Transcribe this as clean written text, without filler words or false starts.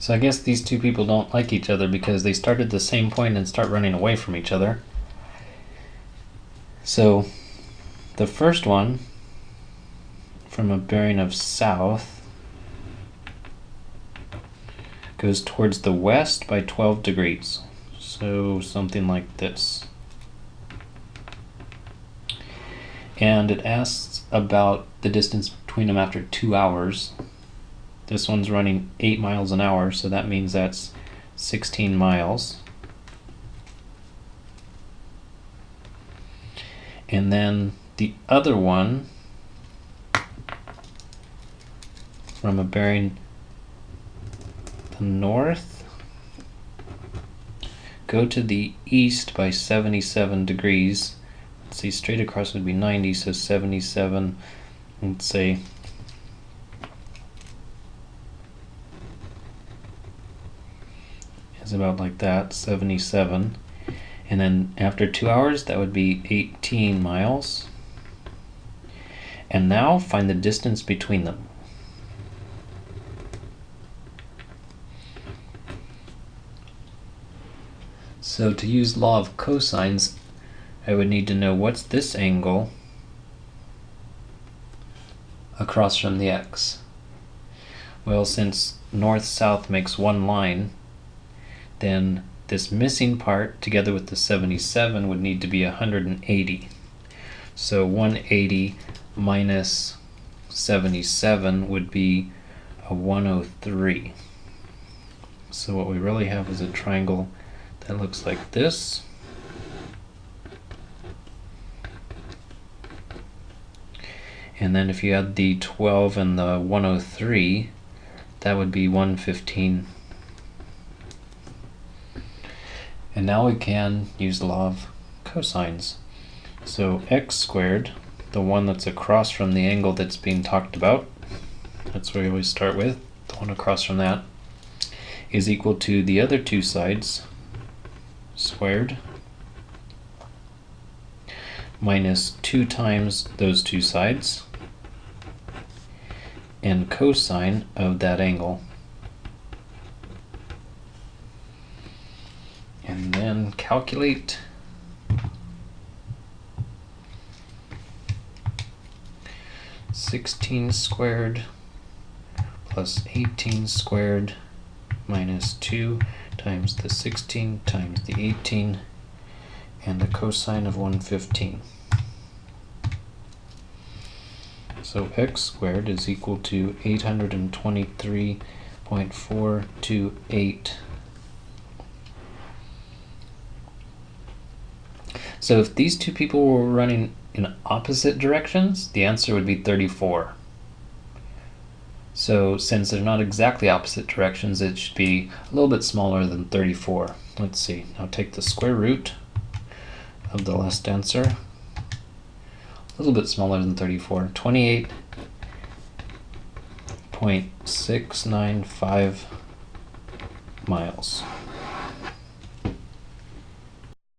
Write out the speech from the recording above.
So I guess these two people don't like each other because they started the same point and start running away from each other. So the first one, from a bearing of south, goes towards the west by 12 degrees. So something like this. And it asks about the distance between them after 2 hours. This one's running 8 miles an hour, so that means that's 16 miles. And then the other one, from a bearing the north, go to the east by 77 degrees. Let's see, straight across would be 90, so 77, let's say is about like that, 77. And then after 2 hours, that would be 18 miles. And now find the distance between them. So to use law of cosines, I would need to know what's this angle across from the x. Well, since north-south makes one line, then this missing part together with the 77 would need to be 180. So 180 minus 77 would be a 103. So what we really have is a triangle that looks like this. And then if you add the 12 and the 103, that would be 115. And now we can use the law of cosines. So x squared, the one that's across from the angle that's being talked about, that's where we always start with, the one across from that, is equal to the other two sides squared minus 2 times those two sides and cosine of that angle. And then calculate. (16 squared plus 18 squared minus 2 times the 16 times the 18 and the cosine of 115. So x squared is equal to 823.428. So if these two people were running in opposite directions, the answer would be 34. So since they're not exactly opposite directions, it should be a little bit smaller than 34. Let's see, now take the square root of the last answer. A little bit smaller than 34, 28.695 miles.